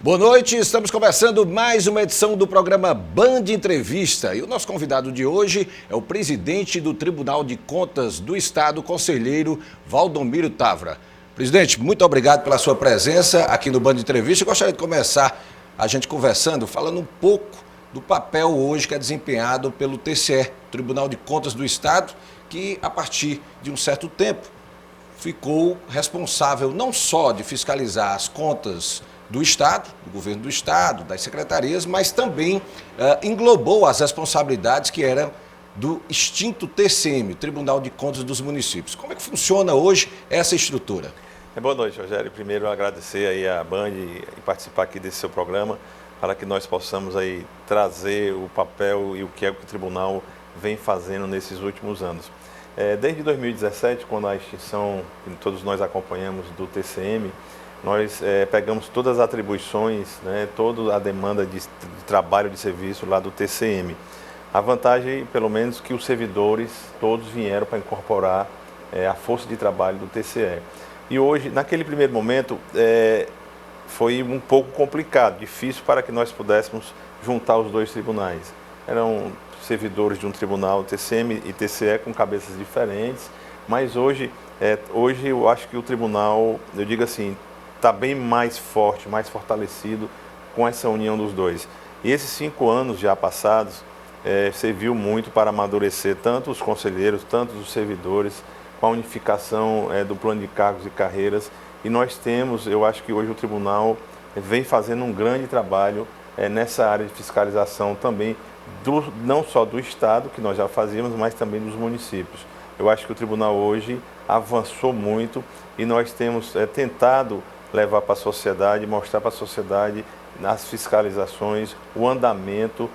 Boa noite, estamos começando mais uma edição do programa Band Entrevista e o nosso convidado de hoje é o presidente do Tribunal de Contas do Estado, conselheiro Valdomiro Távora. Presidente, muito obrigado pela sua presença aqui no Band Entrevista. Eu gostaria de começar a gente conversando, falando um pouco do papel hoje que é desempenhado pelo TCE, Tribunal de Contas do Estado, que a partir de um certo tempo ficou responsável não só de fiscalizar as contas do Estado, do governo do Estado, das secretarias, mas também englobou as responsabilidades que eram do extinto TCM, Tribunal de Contas dos Municípios. Como é que funciona hoje essa estrutura? Boa noite, Rogério. Primeiro, agradecer aí a Band e participar aqui desse seu programa para que nós possamos aí trazer o papel e o que é que o Tribunal vem fazendo nesses últimos anos. Desde 2017, quando a extinção, que todos nós acompanhamos, do TCM, nós pegamos todas as atribuições, né, toda a demanda de trabalho de serviço lá do TCM. A vantagem, pelo menos, que os servidores todos vieram para incorporar a força de trabalho do TCE. E hoje, naquele primeiro momento, foi um pouco complicado, difícil para que nós pudéssemos juntar os dois tribunais. Eram servidores de um tribunal, TCM e TCE, com cabeças diferentes, mas hoje eu acho que o tribunal, eu digo assim, está bem mais forte, mais fortalecido com essa união dos dois. E esses 5 anos já passados serviu muito para amadurecer tanto os conselheiros, tanto os servidores, com a unificação do plano de cargos e carreiras. E nós temos, eu acho que hoje o tribunal vem fazendo um grande trabalho nessa área de fiscalização também, não só do Estado, que nós já fazíamos, mas também dos municípios. Eu acho que o tribunal hoje avançou muito e nós temos tentado levar para a sociedade, mostrar para a sociedade nas fiscalizações, o andamento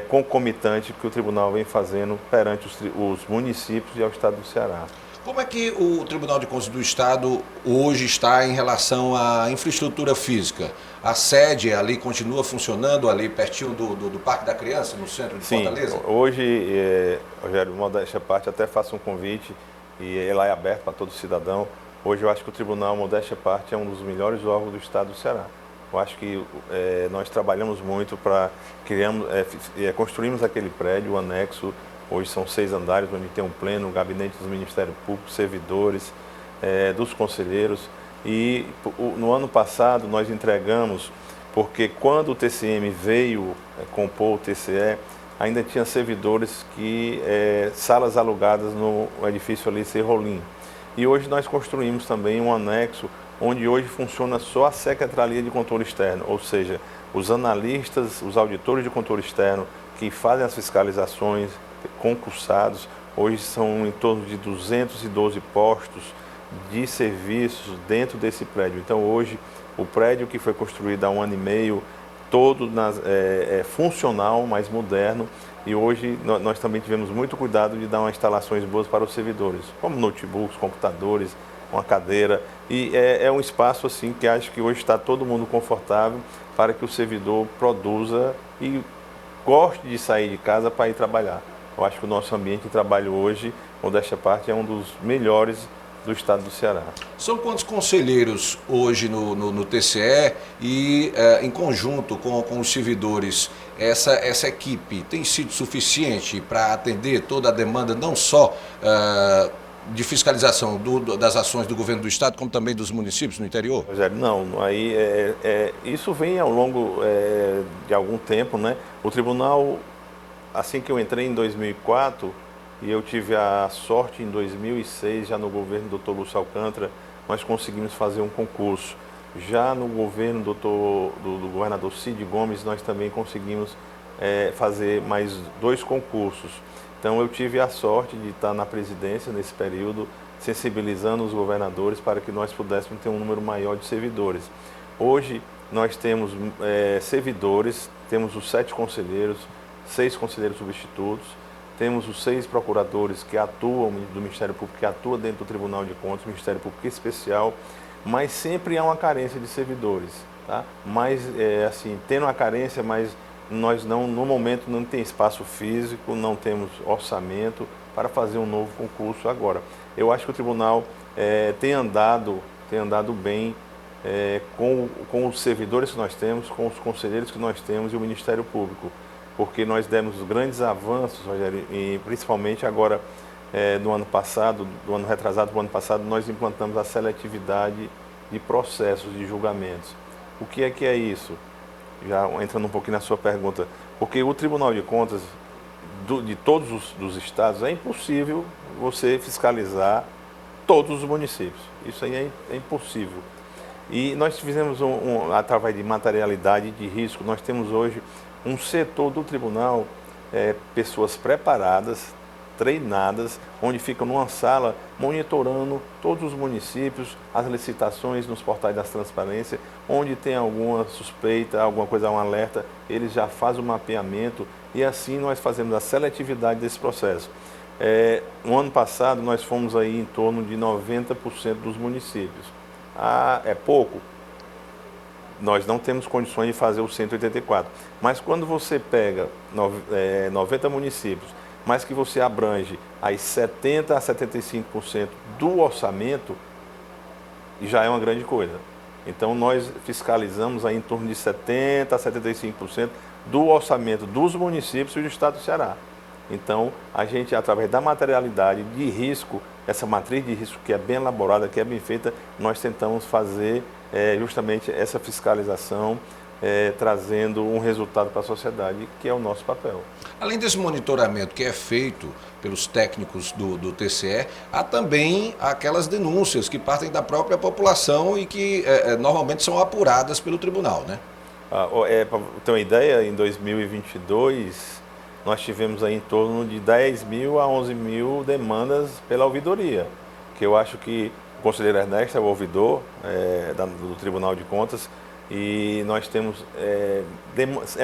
concomitante que o tribunal vem fazendo perante os municípios e ao Estado do Ceará. Como é que o Tribunal de Contas do Estado hoje está em relação à infraestrutura física? A sede ali continua funcionando ali pertinho do Parque da Criança, no centro de Fortaleza? Sim, hoje, Rogério, modéstia à parte, até faço um convite e ele é aberto para todo cidadão. Hoje eu acho que o Tribunal, modéstia à parte, é um dos melhores órgãos do Estado do Ceará. Eu acho que nós trabalhamos muito para construirmos aquele prédio, o anexo. Hoje são 6 andares, onde tem um pleno, o gabinete do Ministério Público, servidores, dos conselheiros. E no ano passado nós entregamos, porque quando o TCM veio compor o TCE, ainda tinha servidores salas alugadas no edifício ali Serrolim. E hoje nós construímos também um anexo, onde hoje funciona só a Secretaria de Controle Externo, ou seja, os analistas, os auditores de controle externo que fazem as fiscalizações, concursados, hoje são em torno de 212 postos de serviços dentro desse prédio. Então hoje o prédio que foi construído há 1 ano e meio, todo funcional, mais moderno, e hoje nós também tivemos muito cuidado de dar umas instalações boas para os servidores, como notebooks, computadores, uma cadeira, e é um espaço assim que acho que hoje está todo mundo confortável para que o servidor produza e goste de sair de casa para ir trabalhar. Eu acho que o nosso ambiente de trabalho hoje, modéstia à parte, é um dos melhores do Estado do Ceará. São quantos conselheiros hoje no TCE e, em conjunto com os servidores, essa equipe tem sido suficiente para atender toda a demanda, não só de fiscalização das ações do governo do Estado, como também dos municípios no interior? Rogério, não. Aí, isso vem ao longo de algum tempo, né? O tribunal, assim que eu entrei em 2004, e eu tive a sorte em 2006, já no governo do Dr. Lúcio Alcântara, nós conseguimos fazer um concurso. Já no governo do governador Cid Gomes, nós também conseguimos fazer mais 2 concursos. Então eu tive a sorte de estar na presidência nesse período, sensibilizando os governadores para que nós pudéssemos ter um número maior de servidores. Hoje nós temos servidores, temos os 7 conselheiros, 6 conselheiros substitutos, temos os 6 procuradores que atuam do Ministério Público, que atuam dentro do Tribunal de Contas, Ministério Público Especial, mas sempre há uma carência de servidores, tá? Mas, assim, tendo uma carência, mas nós no momento não tem espaço físico, não temos orçamento para fazer um novo concurso agora. Eu acho que o Tribunal tem andado bem com os servidores que nós temos, com os conselheiros que nós temos e o Ministério Público, porque nós demos grandes avanços, Rogério, e principalmente agora, no ano passado, do ano retrasado, do ano passado, nós implantamos a seletividade de processos de julgamentos. O que é isso? Já entrando um pouquinho na sua pergunta, porque o Tribunal de Contas de todos os estados, é impossível você fiscalizar todos os municípios. Isso aí é impossível. E nós fizemos, através de materialidade de risco, nós temos hoje um setor do tribunal, pessoas preparadas, treinadas, onde ficam numa sala monitorando todos os municípios, as licitações nos portais da transparência, onde tem alguma suspeita, alguma coisa, um alerta, eles já fazem o mapeamento e assim nós fazemos a seletividade desse processo. No ano passado nós fomos aí em torno de 90% dos municípios. É pouco? Nós não temos condições de fazer o 184, mas quando você pega 90 municípios, mas que você abrange aí 70% a 75% do orçamento, já é uma grande coisa. Então nós fiscalizamos aí em torno de 70% a 75% do orçamento dos municípios e do estado do Ceará. Então a gente, através da materialidade de risco, essa matriz de risco que é bem elaborada, que é bem feita, nós tentamos fazer justamente essa fiscalização, trazendo um resultado para a sociedade, que é o nosso papel. Além desse monitoramento que é feito pelos técnicos do TCE, há também aquelas denúncias que partem da própria população e que normalmente são apuradas pelo tribunal, né? Para ter uma ideia, em 2022, nós tivemos aí em torno de 10 mil a 11 mil demandas pela ouvidoria, que eu acho que o conselheiro Ernesto é o ouvidor do Tribunal de Contas, e nós temos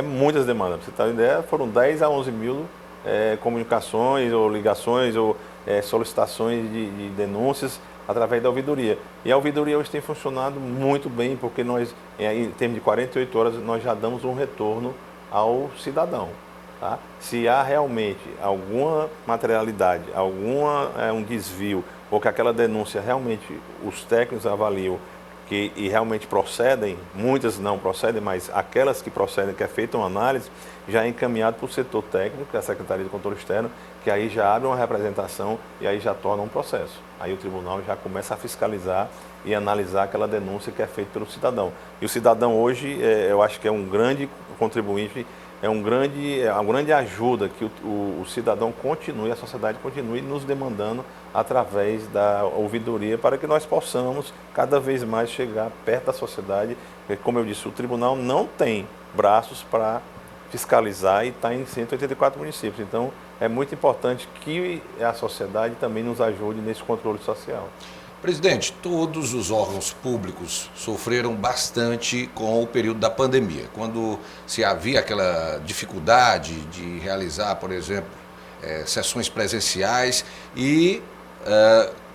muitas demandas. Para você ter uma ideia, foram 10 a 11 mil comunicações ou ligações ou solicitações de denúncias através da ouvidoria. E a ouvidoria hoje tem funcionado muito bem, porque nós, em termos de 48 horas, nós já damos um retorno ao cidadão. Tá? Se há realmente alguma materialidade, um desvio, ou que aquela denúncia realmente os técnicos avaliam e realmente procedem, muitas não procedem, mas aquelas que procedem, que é feita uma análise, já é encaminhado para o setor técnico, que é a Secretaria de Controle Externo, que aí já abre uma representação e aí já torna um processo. Aí o tribunal já começa a fiscalizar e analisar aquela denúncia que é feita pelo cidadão. E o cidadão hoje, eu acho que é um grande contribuinte, é uma grande ajuda que o cidadão continue, a sociedade continue nos demandando através da ouvidoria, para que nós possamos cada vez mais chegar perto da sociedade. Como eu disse, o tribunal não tem braços para fiscalizar e está em 184 municípios. Então, é muito importante que a sociedade também nos ajude nesse controle social. Presidente, todos os órgãos públicos sofreram bastante com o período da pandemia, quando se havia aquela dificuldade de realizar, por exemplo, sessões presenciais e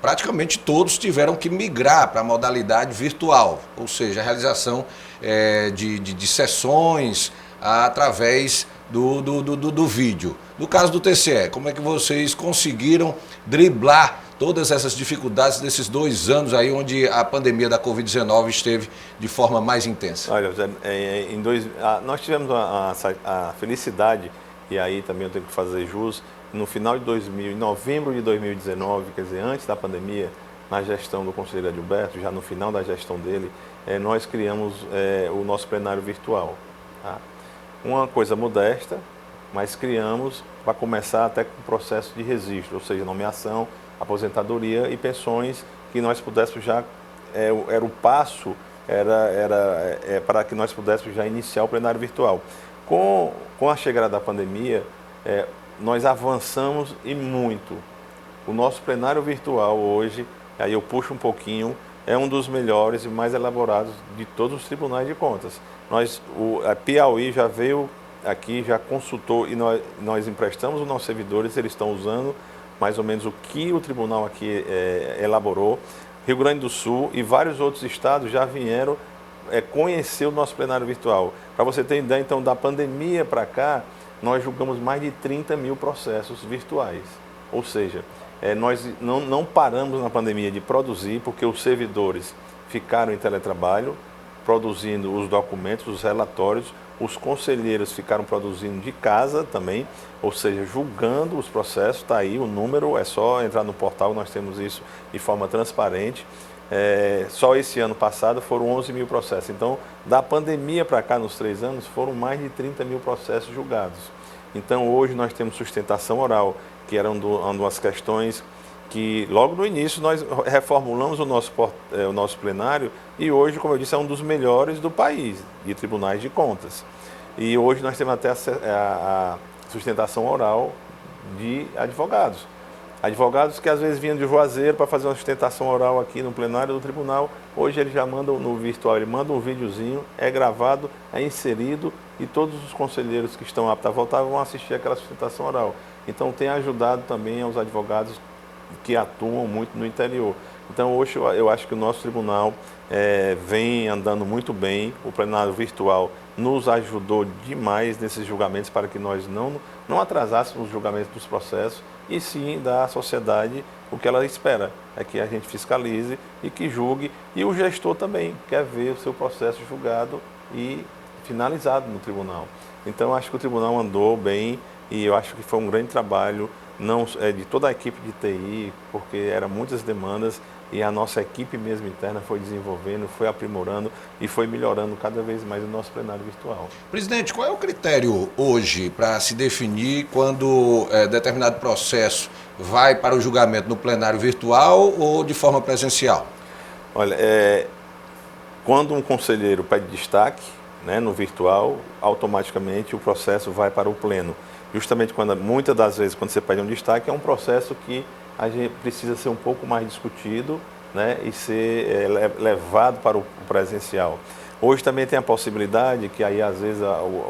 praticamente todos tiveram que migrar para a modalidade virtual, ou seja, a realização de sessões através do vídeo. No caso do TCE, como é que vocês conseguiram driblar todas essas dificuldades desses 2 anos aí onde a pandemia da Covid-19 esteve de forma mais intensa? Olha, José, nós tivemos a felicidade, e aí também eu tenho que fazer jus, no final de em novembro de 2019, quer dizer, antes da pandemia, na gestão do conselheiro Adilberto, já no final da gestão dele, nós criamos o nosso plenário virtual. Tá? Uma coisa modesta, mas criamos para começar até com o processo de registro, ou seja, nomeação, aposentadoria e pensões, que nós pudéssemos já, era o passo, para que nós pudéssemos já iniciar o plenário virtual. Com a chegada da pandemia, nós avançamos e muito. O nosso plenário virtual hoje, aí eu puxo um pouquinho, é um dos melhores e mais elaborados de todos os tribunais de contas. A Piauí já veio aqui, já consultou e nós emprestamos os nossos servidores, eles estão usando mais ou menos o que o tribunal aqui elaborou. Rio Grande do Sul e vários outros estados já vieram conhecer o nosso plenário virtual. Para você ter ideia, então, da pandemia para cá, nós julgamos mais de 30 mil processos virtuais. Ou seja, nós não paramos na pandemia de produzir, porque os servidores ficaram em teletrabalho, produzindo os documentos, os relatórios. Os conselheiros ficaram produzindo de casa também, ou seja, julgando os processos. Está aí o número, é só entrar no portal, nós temos isso de forma transparente. Só esse ano passado foram 11 mil processos. Então, da pandemia para cá, nos 3 anos, foram mais de 30 mil processos julgados. Então, hoje nós temos sustentação oral, que era uma das questões que logo no início nós reformulamos o nosso plenário e hoje, como eu disse, é um dos melhores do país, de tribunais de contas. E hoje nós temos até a sustentação oral de advogados. Advogados que às vezes vinham de Juazeiro para fazer uma sustentação oral aqui no plenário do tribunal, hoje eles já mandam no virtual, ele manda um videozinho, é gravado, é inserido e todos os conselheiros que estão aptos a votar vão assistir aquela sustentação oral. Então tem ajudado também aos advogados que atuam muito no interior. Então hoje eu acho que o nosso tribunal vem andando muito bem, o plenário virtual nos ajudou demais nesses julgamentos para que nós não atrasássemos os julgamentos dos processos e sim dar à sociedade o que ela espera, é que a gente fiscalize e que julgue, e o gestor também quer ver o seu processo julgado e finalizado no tribunal. Então acho que o tribunal andou bem e eu acho que foi um grande trabalho de toda a equipe de TI, porque eram muitas demandas e a nossa equipe mesmo interna foi desenvolvendo, foi aprimorando e foi melhorando cada vez mais o nosso plenário virtual. Presidente, qual é o critério hoje para se definir quando determinado processo vai para o julgamento no plenário virtual ou de forma presencial? Olha, quando um conselheiro pede destaque, no virtual, automaticamente o processo vai para o pleno. Justamente muitas das vezes, quando você pede um destaque, é um processo que a gente precisa ser um pouco mais discutido, e ser levado para o presencial. Hoje também tem a possibilidade, que aí às vezes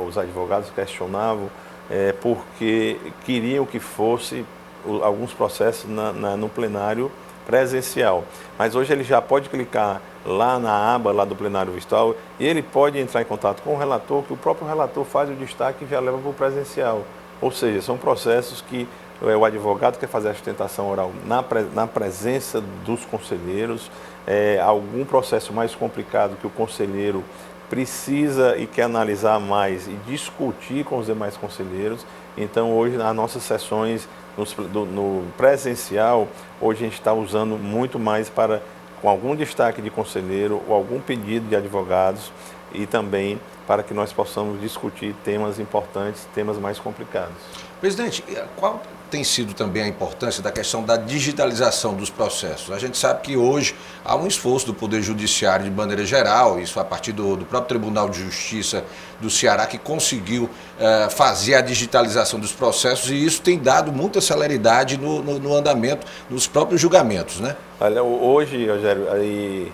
os advogados questionavam, porque queriam que fosse alguns processos no plenário presencial. Mas hoje ele já pode clicar lá na aba lá do plenário virtual e ele pode entrar em contato com o relator, que o próprio relator faz o destaque e já leva para o presencial. Ou seja, são processos que o advogado quer fazer a sustentação oral na presença dos conselheiros, algum processo mais complicado que o conselheiro precisa e quer analisar mais e discutir com os demais conselheiros. Então, hoje, nas nossas sessões no presencial, hoje a gente está usando muito mais com algum destaque de conselheiro ou algum pedido de advogados e também para que nós possamos discutir temas importantes, temas mais complicados. Presidente, qual tem sido também a importância da questão da digitalização dos processos? A gente sabe que hoje há um esforço do Poder Judiciário de maneira geral, isso a partir do próprio Tribunal de Justiça do Ceará, que conseguiu fazer a digitalização dos processos, e isso tem dado muita celeridade no andamento dos próprios julgamentos, né? Olha, hoje, Rogério, aí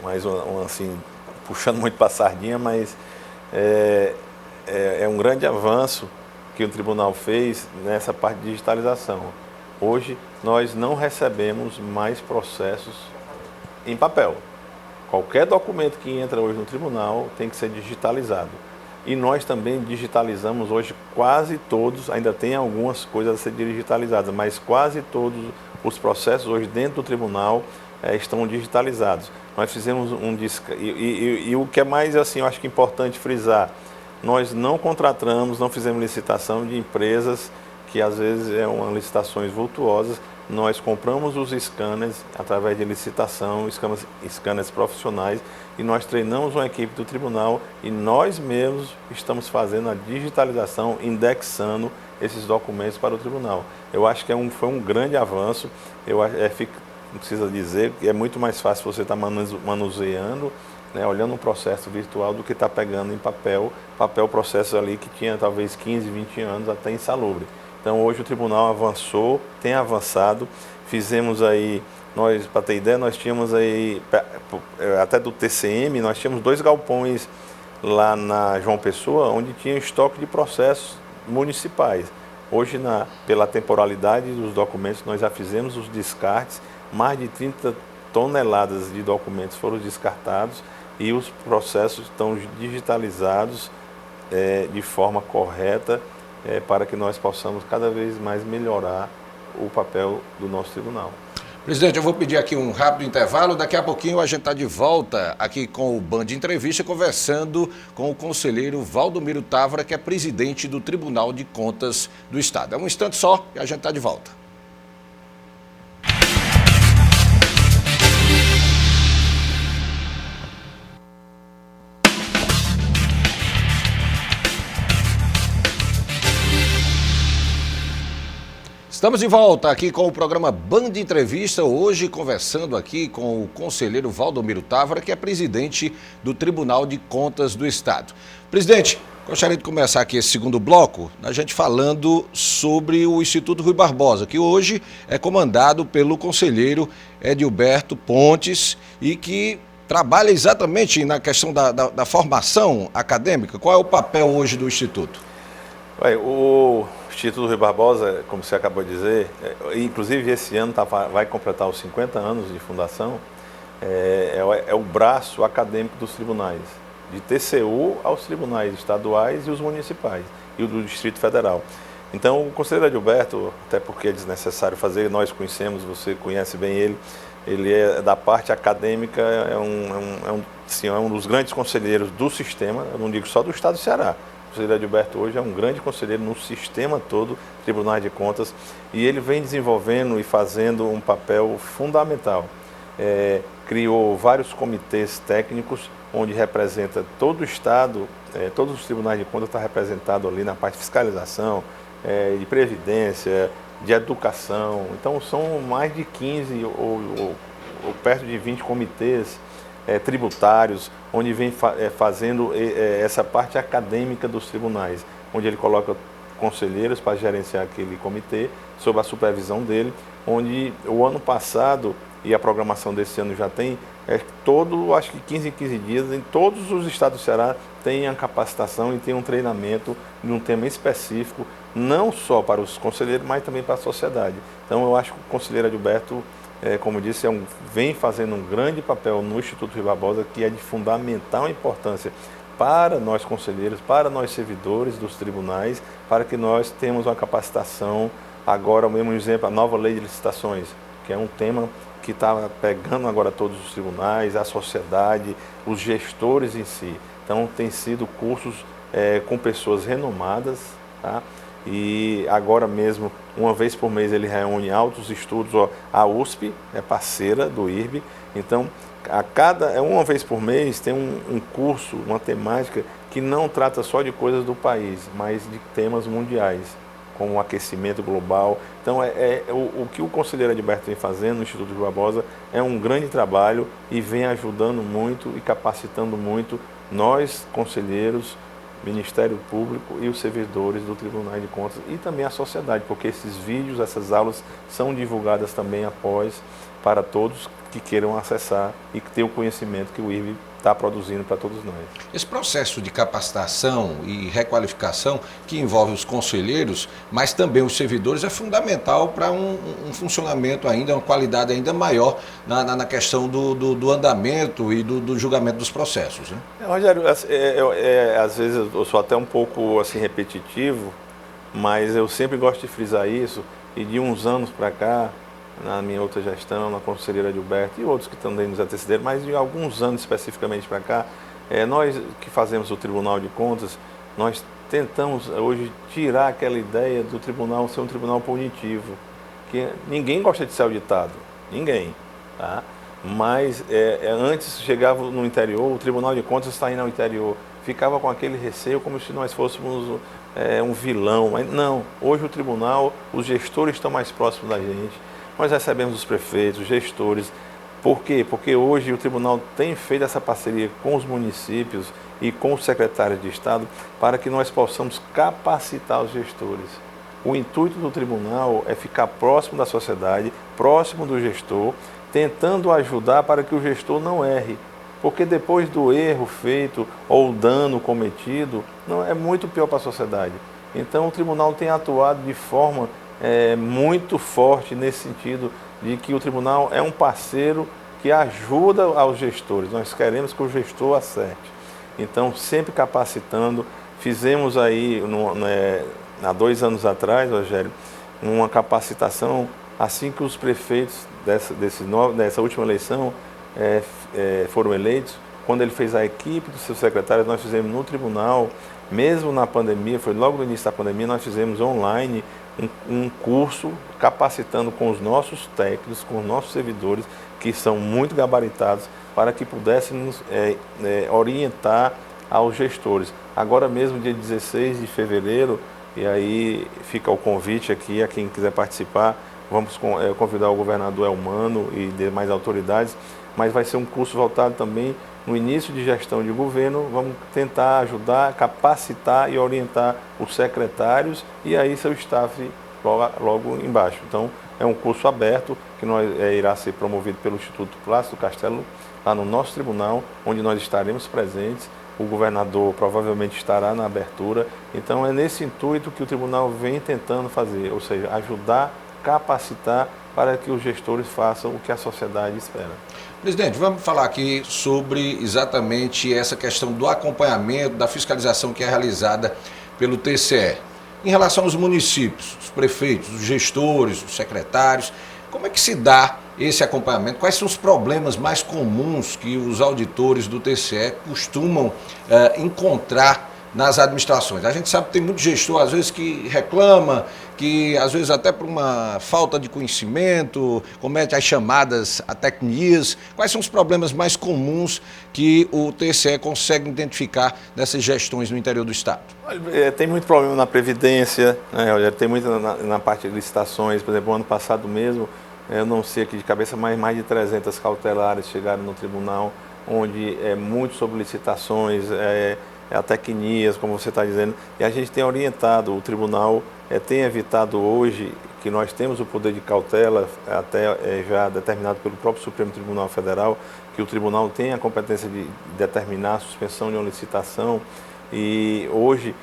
mais assim, puxando muito para a sardinha, mas é um grande avanço que o tribunal fez nessa parte de digitalização. Hoje, nós não recebemos mais processos em papel. Qualquer documento que entra hoje no tribunal tem que ser digitalizado. E nós também digitalizamos hoje quase todos, ainda tem algumas coisas a ser digitalizadas, mas quase todos os processos hoje dentro do tribunal estão digitalizados. Nós fizemos e o que é mais, assim, eu acho que é importante frisar, nós não contratamos, não fizemos licitação de empresas que às vezes licitações vultuosas. Nós compramos os scanners através de licitação, scanners profissionais, e nós treinamos uma equipe do tribunal e nós mesmos estamos fazendo a digitalização, indexando esses documentos para o tribunal. Eu acho que foi um grande avanço. Não precisa dizer que é muito mais fácil você estar manuseando, olhando um processo virtual do que estar pegando em papel processo ali que tinha talvez 15, 20 anos até insalubre. Então hoje o tribunal avançou, tem avançado, fizemos aí, para ter ideia, nós tínhamos aí, até do TCM, nós tínhamos 2 galpões lá na João Pessoa, onde tinha estoque de processos municipais. Hoje, pela temporalidade dos documentos, nós já fizemos os descartes, mais de 30 toneladas de documentos foram descartados e os processos estão digitalizados de forma correta para que nós possamos cada vez mais melhorar o papel do nosso tribunal. Presidente, eu vou pedir aqui um rápido intervalo. Daqui a pouquinho a gente está de volta aqui com o Band Entrevista, conversando com o conselheiro Valdomiro Távora, que é presidente do Tribunal de Contas do Estado. É um instante só e a gente está de volta. Estamos de volta aqui com o programa Band Entrevista, hoje conversando aqui com o conselheiro Valdomiro Távora, que é presidente do Tribunal de Contas do Estado. Presidente, gostaria de começar aqui esse segundo bloco, a gente falando sobre o Instituto Rui Barbosa, que hoje é comandado pelo conselheiro Edilberto Pontes e que trabalha exatamente na questão da formação acadêmica. Qual é o papel hoje do Instituto? O Instituto Rui Barbosa, como você acabou de dizer, inclusive esse ano vai completar os 50 anos de fundação, é o braço acadêmico dos tribunais, de TCU aos tribunais estaduais e os municipais, e o do Distrito Federal. Então, o conselheiro Edilberto, até porque é desnecessário fazer, nós conhecemos, você conhece bem ele é da parte acadêmica, é um dos grandes conselheiros do sistema, eu não digo só do Estado do Ceará. O conselheiro Edilberto hoje é um grande conselheiro no sistema todo, Tribunais de Contas, e ele vem desenvolvendo e fazendo um papel fundamental. Criou vários comitês técnicos, onde representa todo o Estado, todos os Tribunais de Contas estão representados ali na parte de fiscalização, de previdência, de educação. Então são mais de 15 ou perto de 20 comitês tributários, onde vem fazendo essa parte acadêmica dos tribunais, onde ele coloca conselheiros para gerenciar aquele comitê, sob a supervisão dele, onde o ano passado, e a programação desse ano já tem, acho que 15 em 15 dias, em todos os estados do Ceará, tem a capacitação e tem um treinamento de um tema específico, não só para os conselheiros, mas também para a sociedade. Então eu acho que o conselheiro Edilberto, como disse, vem fazendo um grande papel no Instituto Rui Barbosa, que é de fundamental importância para nós conselheiros, para nós servidores dos tribunais, para que nós tenhamos uma capacitação. Agora, o mesmo exemplo, a nova lei de licitações, que é um tema que está pegando agora todos os tribunais, a sociedade, os gestores em si. Então, tem sido cursos com pessoas renomadas, tá? E agora mesmo, uma vez por mês, ele reúne altos estudos. A USP é parceira do IRB, então uma vez por mês tem um curso, uma temática que não trata só de coisas do país, mas de temas mundiais, como o aquecimento global. Então o que o conselheiro Edilberto vem fazendo no Instituto Rui Barbosa é um grande trabalho e vem ajudando muito e capacitando muito nós, conselheiros, Ministério Público e os servidores do Tribunal de Contas e também a sociedade, porque esses vídeos, essas aulas são divulgadas também após para todos que queiram acessar e que tenham o conhecimento que o IRB está produzindo para todos nós. Esse processo de capacitação e requalificação que envolve os conselheiros, mas também os servidores, é fundamental para um funcionamento ainda, uma qualidade ainda maior na questão do andamento e do julgamento dos processos, né? Rogério, às vezes eu sou até um pouco assim, repetitivo, mas eu sempre gosto de frisar isso, e de uns anos para cá, na minha outra gestão, na conselheira Edilberto e outros que também nos antecederam, mas de alguns anos especificamente para cá, nós que fazemos o Tribunal de Contas, nós tentamos hoje tirar aquela ideia do tribunal ser um tribunal punitivo, que ninguém gosta de ser auditado, ninguém, tá? Mas antes chegava no interior, o Tribunal de Contas está indo ao interior, ficava com aquele receio como se nós fôssemos um vilão, mas não, hoje o tribunal, os gestores estão mais próximos da gente. Nós recebemos os prefeitos, os gestores. Por quê? Porque hoje o tribunal tem feito essa parceria com os municípios e com os secretários de Estado para que nós possamos capacitar os gestores. O intuito do tribunal é ficar próximo da sociedade, próximo do gestor, tentando ajudar para que o gestor não erre. Porque depois do erro feito ou dano cometido, não é muito pior para a sociedade. Então o tribunal tem atuado de forma muito forte nesse sentido de que o tribunal é um parceiro que ajuda aos gestores. Nós queremos que o gestor acerte. Então, sempre capacitando. Fizemos aí, há 2 anos atrás, Rogério, uma capacitação assim que os prefeitos dessa última eleição foram eleitos, quando ele fez a equipe dos seus secretários, nós fizemos no tribunal, mesmo na pandemia, foi logo no início da pandemia, nós fizemos online um curso capacitando com os nossos técnicos, com os nossos servidores, que são muito gabaritados, para que pudéssemos orientar aos gestores. Agora mesmo, dia 16 de fevereiro, e aí fica o convite aqui a quem quiser participar, vamos convidar o governador Elmano e demais autoridades, mas vai ser um curso voltado também no início de gestão de governo, vamos tentar ajudar, capacitar e orientar os secretários e aí seu staff logo embaixo. Então, é um curso aberto que irá ser promovido pelo Instituto Plácido Castelo, lá no nosso tribunal, onde nós estaremos presentes. O governador provavelmente estará na abertura. Então, é nesse intuito que o tribunal vem tentando fazer, ou seja, ajudar, capacitar para que os gestores façam o que a sociedade espera. Presidente, vamos falar aqui sobre exatamente essa questão do acompanhamento, da fiscalização que é realizada pelo TCE. Em relação aos municípios, os prefeitos, os gestores, os secretários, como é que se dá esse acompanhamento? Quais são os problemas mais comuns que os auditores do TCE costumam encontrar nas administrações? A gente sabe que tem muito gestor, às vezes, que reclama, que às vezes até por uma falta de conhecimento, comete as chamadas atecnias. Quais são os problemas mais comuns que o TCE consegue identificar nessas gestões no interior do Estado? Tem muito problema na Previdência, né? Tem muito na parte de licitações. Por exemplo, ano passado mesmo, eu não sei aqui de cabeça, mas mais de 300 cautelares chegaram no tribunal, onde é muito sobre licitações, atecnias, como você está dizendo, e a gente tem orientado, o tribunal tem evitado hoje, que nós temos o poder de cautela, até já determinado pelo próprio Supremo Tribunal Federal, que o tribunal tem a competência de determinar a suspensão de uma licitação, e hoje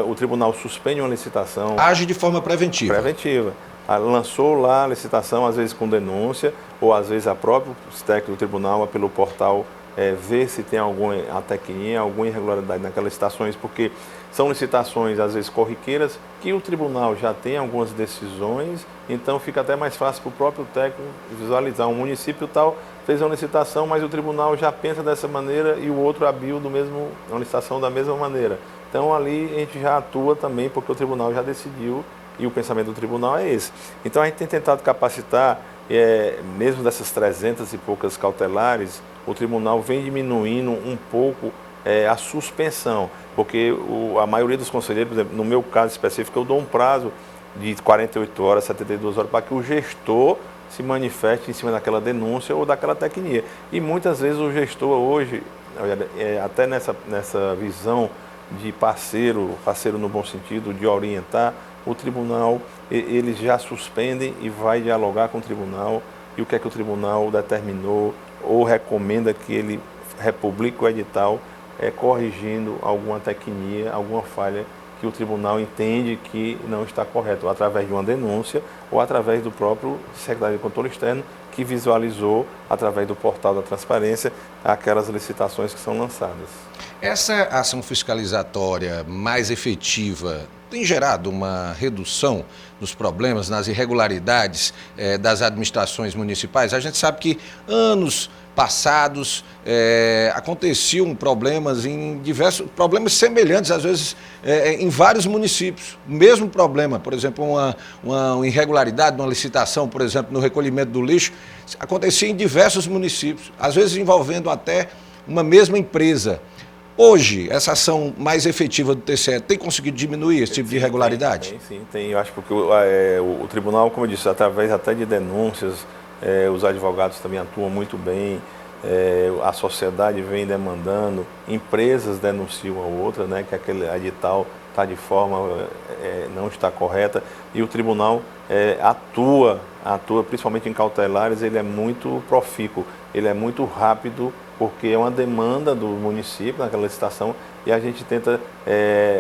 o tribunal suspende uma licitação. Age de forma preventiva. Preventiva. Lançou lá a licitação, às vezes com denúncia, ou às vezes a própria técnica do tribunal, pelo portal, ver se tem alguma atecnia, alguma irregularidade naquelas licitações, porque são licitações, às vezes, corriqueiras, que o tribunal já tem algumas decisões, então fica até mais fácil para o próprio técnico visualizar. Um município tal fez uma licitação, mas o tribunal já pensa dessa maneira e o outro abriu uma licitação da mesma maneira. Então, ali a gente já atua também, porque o tribunal já decidiu e o pensamento do tribunal é esse. Então, a gente tem tentado capacitar, mesmo dessas 300 e poucas cautelares, o tribunal vem diminuindo um pouco a suspensão, porque a maioria dos conselheiros, por exemplo, no meu caso específico, eu dou um prazo de 48 horas, 72 horas, para que o gestor se manifeste em cima daquela denúncia ou daquela tecnia. E muitas vezes o gestor hoje, até nessa visão de parceiro no bom sentido, de orientar, o tribunal, eles já suspendem e vai dialogar com o tribunal, e o que é que o tribunal determinou ou recomenda que ele republique o edital, corrigindo alguma tecnia, alguma falha que o tribunal entende que não está correto, ou através de uma denúncia, ou através do próprio secretário de Controle Externo, que visualizou, através do portal da transparência, aquelas licitações que são lançadas. Essa ação fiscalizatória mais efetiva tem gerado uma redução nos problemas, nas irregularidades das administrações municipais? A gente sabe que anos passados aconteciam problemas problemas semelhantes, às vezes em vários municípios. O mesmo problema, por exemplo, uma irregularidade, uma licitação, por exemplo, no recolhimento do lixo, acontecia em diversos municípios, às vezes envolvendo até uma mesma empresa. Hoje, essa ação mais efetiva do TCE tem conseguido diminuir esse tipo de irregularidade? Tem. Eu acho porque o tribunal, como eu disse, através até de denúncias, os advogados também atuam muito bem, a sociedade vem demandando, empresas denunciam a outra, né, que aquele edital está de forma, não está correta, e o tribunal atua principalmente em cautelares, ele é muito profícuo, ele é muito rápido, porque é uma demanda do município naquela licitação, e a gente tenta,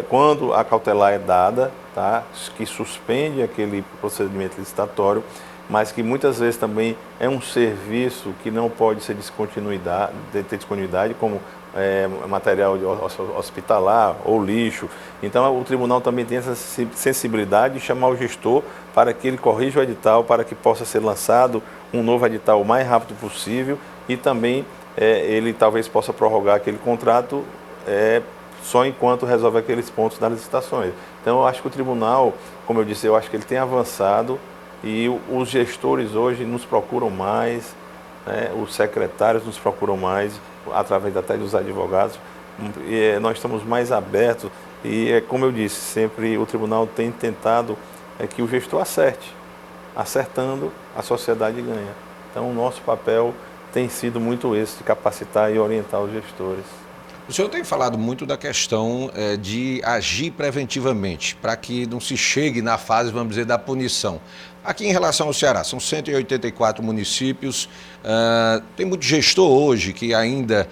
quando a cautelar é dada, tá, que suspende aquele procedimento licitatório, mas que muitas vezes também é um serviço que não pode ser ter descontinuidade, como material hospitalar ou lixo. Então o tribunal também tem essa sensibilidade de chamar o gestor para que ele corrija o edital, para que possa ser lançado um novo edital o mais rápido possível e também ele talvez possa prorrogar aquele contrato só enquanto resolve aqueles pontos das licitações. Então eu acho que o tribunal, como eu disse, eu acho que ele tem avançado e os gestores hoje nos procuram mais, os secretários nos procuram mais, através até dos advogados, e nós estamos mais abertos e, como eu disse, sempre o tribunal tem tentado que o gestor acerte. Acertando, a sociedade ganha. Então o nosso papel tem sido muito esse, de capacitar e orientar os gestores. O senhor tem falado muito da questão de agir preventivamente, para que não se chegue na fase, vamos dizer, da punição. Aqui em relação ao Ceará, são 184 municípios, tem muito gestor hoje que ainda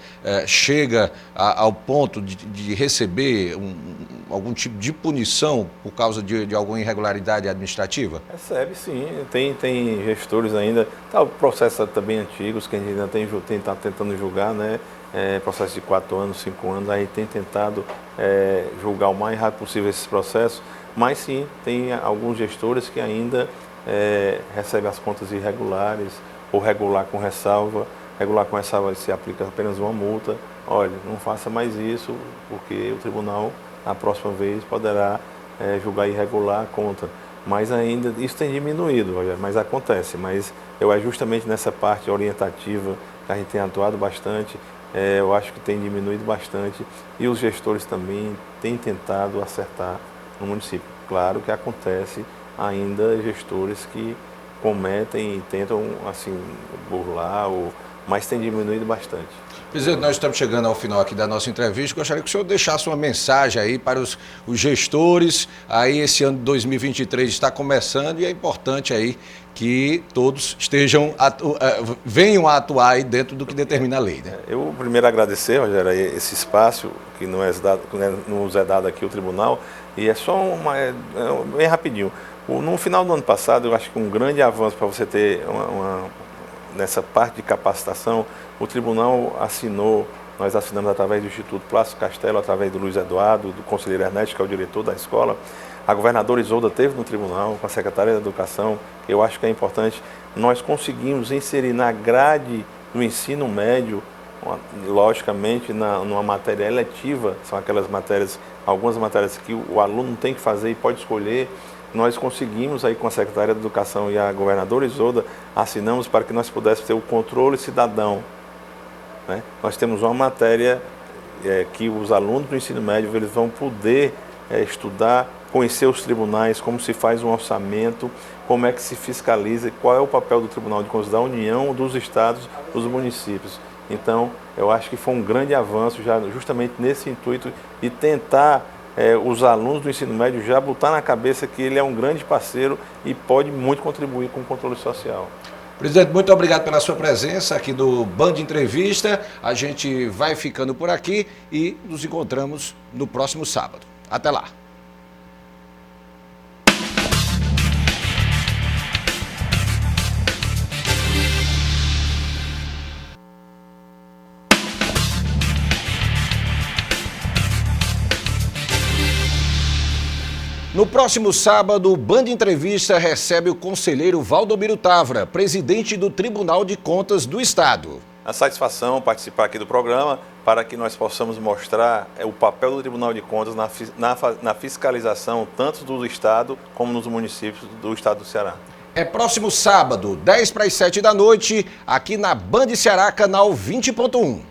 chega ao ponto de receber algum tipo de punição por causa de alguma irregularidade administrativa? Recebe sim, tem gestores ainda, o processo também antigos que a gente ainda está tentando julgar, né? Processo de 4 anos, 5 anos, aí tem tentado julgar o mais rápido possível esses processos, mas sim, tem alguns gestores que ainda recebem as contas irregulares, ou regular com ressalva se aplica apenas uma multa. Olha, não faça mais isso, porque o tribunal, na próxima vez, poderá julgar irregular a conta. Mas ainda, isso tem diminuído, mas acontece, mas é justamente nessa parte orientativa que a gente tem atuado bastante. Eu acho que tem diminuído bastante e os gestores também têm tentado acertar no município. Claro que acontece ainda gestores que cometem e tentam assim burlar, mas tem diminuído bastante. Presidente, nós estamos chegando ao final aqui da nossa entrevista. Gostaria que o senhor deixasse uma mensagem aí para os gestores. Aí esse ano de 2023 está começando e é importante aí que todos venham a atuar aí dentro do que determina a lei, né? Eu primeiro agradecer, Rogério, esse espaço que nos é dado aqui o tribunal, e é só bem rapidinho. No final do ano passado, eu acho que um grande avanço para você ter nessa parte de capacitação, o tribunal nós assinamos através do Instituto Plácido Castelo, através do Luiz Eduardo, do conselheiro Ernesto, que é o diretor da escola. A governadora Isolda esteve no tribunal, com a secretária da Educação, que eu acho que é importante. Nós conseguimos inserir na grade do ensino médio, logicamente, numa matéria eletiva, são aquelas matérias, algumas matérias que o aluno tem que fazer e pode escolher. Nós conseguimos aí com a secretária da Educação e a governadora Isolda, assinamos para que nós pudéssemos ter o controle cidadão, né? Nós temos uma matéria que os alunos do ensino médio eles vão poder estudar, conhecer os tribunais, como se faz um orçamento, como é que se fiscaliza, qual é o papel do Tribunal de Contas da União, dos estados, dos municípios. Então, eu acho que foi um grande avanço já justamente nesse intuito de tentar os alunos do ensino médio já botar na cabeça que ele é um grande parceiro e pode muito contribuir com o controle social. Presidente, muito obrigado pela sua presença aqui no Band Entrevista. A gente vai ficando por aqui e nos encontramos no próximo sábado. Até lá. No próximo sábado, o Band Entrevista recebe o conselheiro Valdomiro Tavra, presidente do Tribunal de Contas do Estado. A satisfação participar aqui do programa para que nós possamos mostrar o papel do Tribunal de Contas na fiscalização tanto do Estado como nos municípios do Estado do Ceará. É próximo sábado, 10 para as 7 da noite, aqui na Band Ceará, canal 20.1.